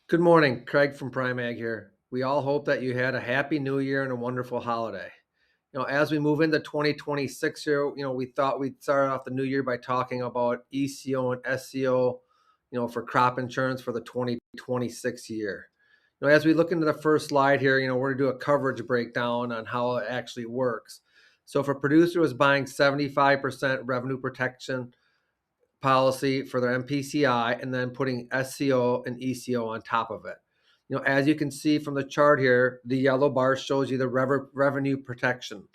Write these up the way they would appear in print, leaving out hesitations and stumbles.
Good morning, Craig from Prime Ag here. We all hope that you had a happy new year and a wonderful holiday. As we move into 2026 here, we thought we'd start off the new year by talking about ECO and SCO, for crop insurance for the 2026 year. As we look into the first slide here, we're going to do a coverage breakdown on how it actually works. So if a producer was buying 75% revenue protection policy for their MPCI and then putting SCO and ECO on top of it. As you can see from the chart here, the yellow bar shows you the revenue protection.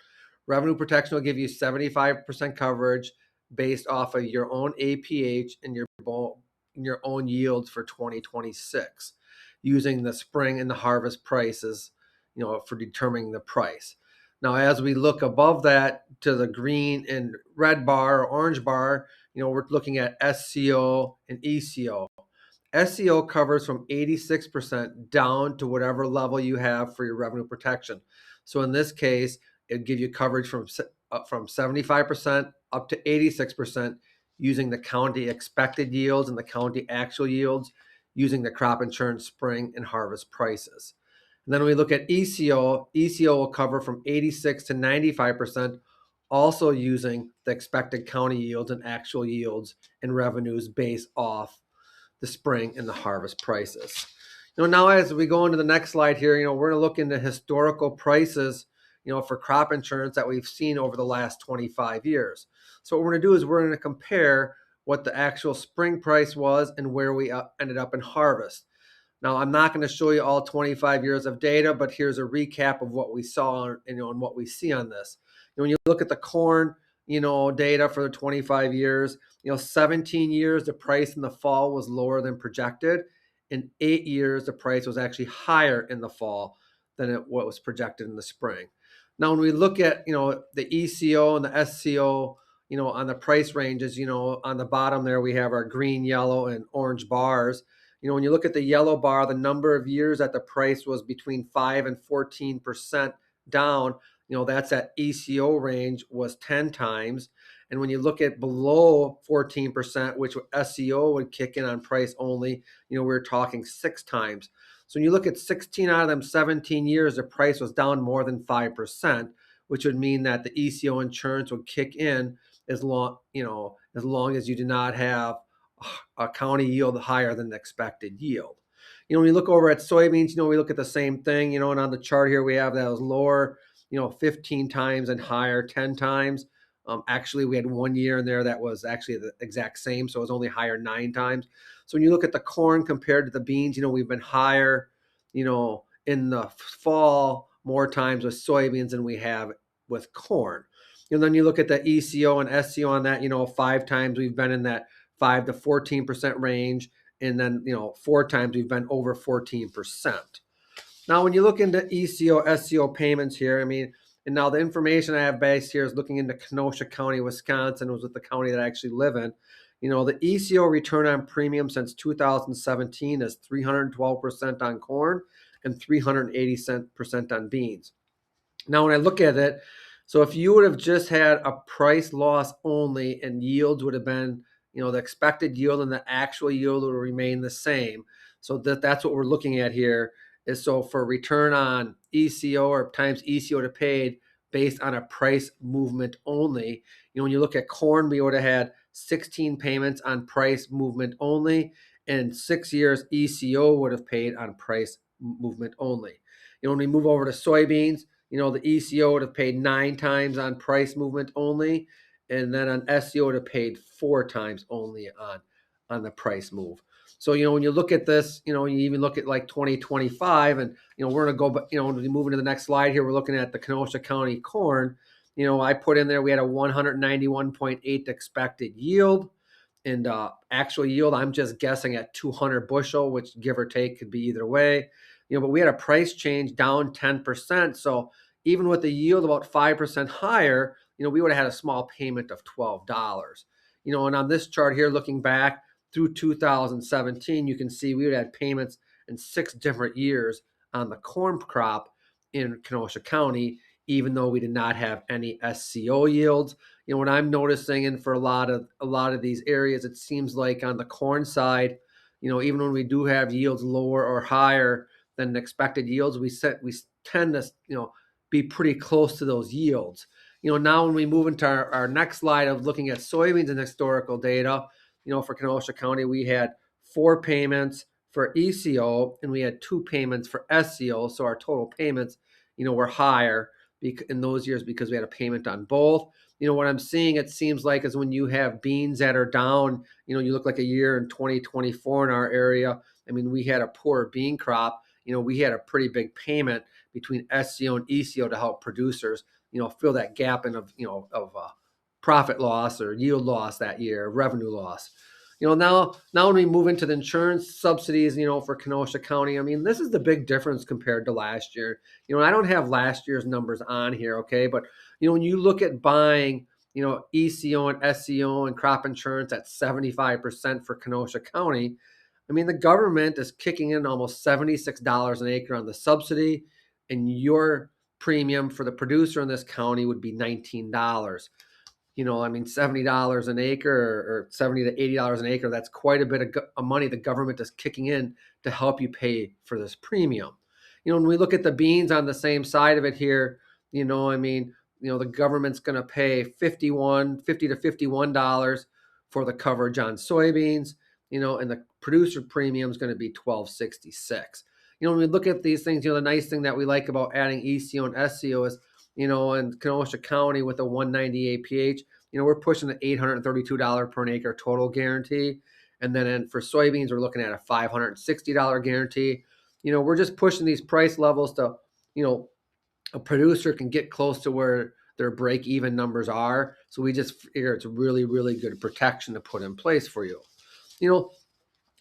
Revenue protection will give you 75% coverage based off of your own APH and your own yields for 2026 using the spring and the harvest prices, for determining the price. Now, as we look above that to the green and red bar or orange bar, we're looking at SCO and ECO. SCO covers from 86% down to whatever level you have for your revenue protection. So in this case, it'd give you coverage from 75% up to 86% using the county expected yields and the county actual yields using the crop insurance spring and harvest prices. And then when we look at ECO, ECO will cover from 86 to 95%, also using the expected county yields and actual yields and revenues based off the spring and the harvest prices. Now as we go into the next slide here, we're going to look into historical prices, for crop insurance that we've seen over the last 25 years. So what we're going to do is we're going to compare what the actual spring price was and where we ended up in harvest. Now, I'm not going to show you all 25 years of data, but here's a recap of what we saw and what we see on this. When you look at the corn, data for the 25 years, 17 years, the price in the fall was lower than projected. In 8 years, the price was actually higher in the fall than what was projected in the spring. Now, when we look at, the ECO and the SCO, on the price ranges, on the bottom there, we have our green, yellow, and orange bars. When you look at the yellow bar, the number of years that the price was between 5 and 14% down, that's that ECO range was 10 times. And when you look at below 14%, which SCO would kick in on price only, we're talking 6 times. So when you look at 16 out of them 17 years, the price was down more than 5%, which would mean that the ECO insurance would kick in as long as you do not have a county yield higher than the expected yield. When you look over at soybeans, we look at the same thing, and on the chart here, we have that was lower, 15 times and higher 10 times. Actually, we had 1 year in there that was actually the exact same, so it was only higher 9 times. So when you look at the corn compared to the beans, we've been higher, in the fall more times with soybeans than we have with corn. And then you look at the ECO and SCO on that, 5 times we've been in that 5 to 14% range, and then 4 times we've been over 14%. Now, when you look into ECO, SCO payments here, and now the information I have based here is looking into Kenosha County, Wisconsin, was with the county that I actually live in. The ECO return on premium since 2017 is 312% on corn and 380% on beans. Now, when I look at it, so if you would have just had a price loss only and yields would have been, the expected yield and the actual yield would remain the same. So that's what we're looking at here is so for return on ECO or times ECO to paid based on a price movement only. When you look at corn, we would have had 16 payments on price movement only, and 6 years ECO would have paid on price movement only. When we move over to soybeans, the ECO would have paid 9 times on price movement only, and then on SCO would have paid 4 times only on the price move. So, when you look at this, you even look at like 2025 and, we're going to go, but, when we move into the next slide here, we're looking at the Kenosha County corn. I put in there, we had a 191.8 expected yield and actual yield. I'm just guessing at 200 bushel, which give or take could be either way, but we had a price change down 10%. So even with the yield about 5% higher, we would have had a small payment of $12. And on this chart here, looking back through 2017, you can see we would have had payments in 6 different years on the corn crop in Kenosha County, even though we did not have any SCO yields. What I'm noticing, and for a lot of these areas, it seems like on the corn side, even when we do have yields lower or higher than expected yields, we tend to, be pretty close to those yields. Now when we move into our next slide of looking at soybeans and historical data, for Kenosha County, we had 4 payments for ECO and we had 2 payments for SCO. So our total payments, were higher in those years because we had a payment on both. What I'm seeing, it seems like, is when you have beans that are down, you look like a year in 2024 in our area. I mean, we had a poor bean crop. We had a pretty big payment between SCO and ECO to help producers, fill that gap in of profit loss or yield loss that year, revenue loss. Now when we move into the insurance subsidies, for Kenosha County, I mean, this is the big difference compared to last year. I don't have last year's numbers on here, okay? But, when you look at buying, ECO and SCO and crop insurance at 75% for Kenosha County, I mean, the government is kicking in almost $76 an acre on the subsidy, and your premium for the producer in this county would be $19. I mean, $70 an acre or $70 to $80 an acre, that's quite a bit of money the government is kicking in to help you pay for this premium. When we look at the beans on the same side of it here, I mean, the government's going to pay $50 to $51 for the coverage on soybeans, and the producer premium is going to be $12.66. When we look at these things, the nice thing that we like about adding ECO and SCO is, in Kenosha County with a 198 pH, we're pushing the $832 per acre total guarantee. And then for soybeans, we're looking at a $560 guarantee. We're just pushing these price levels to, a producer can get close to where their break-even numbers are. So we just figure it's really, really good protection to put in place for you.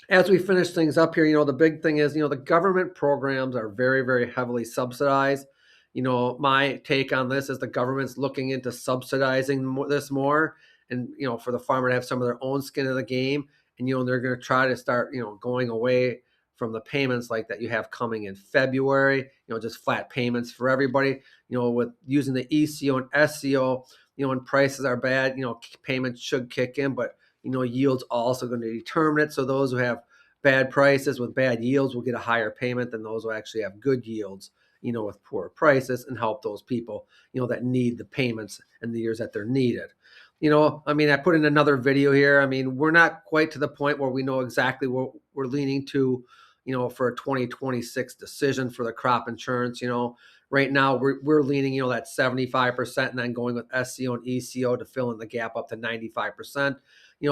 As we finish things up here, the big thing is, the government programs are very, very heavily subsidized. My take on this is the government's looking into subsidizing this more and, for the farmer to have some of their own skin in the game. And, they're going to try to start, going away from the payments like that you have coming in February, just flat payments for everybody, with using the ECO and SCO, when prices are bad, payments should kick in, but, yields also going to determine it. So those who have bad prices with bad yields will get a higher payment than those who actually have good yields, with poor prices, and help those people, that need the payments in the years that they're needed. I mean, I put in another video here. I mean, we're not quite to the point where we know exactly what we're leaning to, for a 2026 decision for the crop insurance. Right now we're leaning, that 75% and then going with SCO and ECO to fill in the gap up to 95%.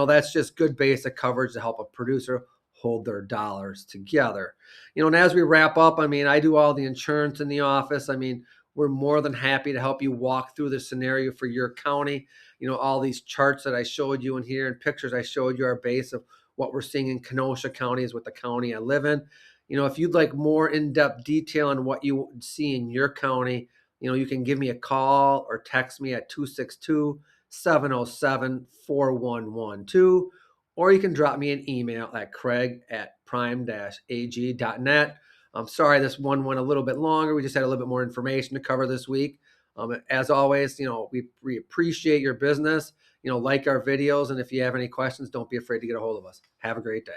That's just good basic coverage to help a producer hold their dollars together. And as we wrap up, I mean, I do all the insurance in the office. I mean, we're more than happy to help you walk through the scenario for your county. All these charts that I showed you in here and pictures I showed you are base of what we're seeing in Kenosha County is with the county I live in. If you'd like more in-depth detail on what you see in your county, you can give me a call or text me at 262-707-4112. Or you can drop me an email at craig@prime-ag.net. I'm sorry this one went a little bit longer. We just had a little bit more information to cover this week. As always, we appreciate your business. Like our videos. And if you have any questions, don't be afraid to get a hold of us. Have a great day.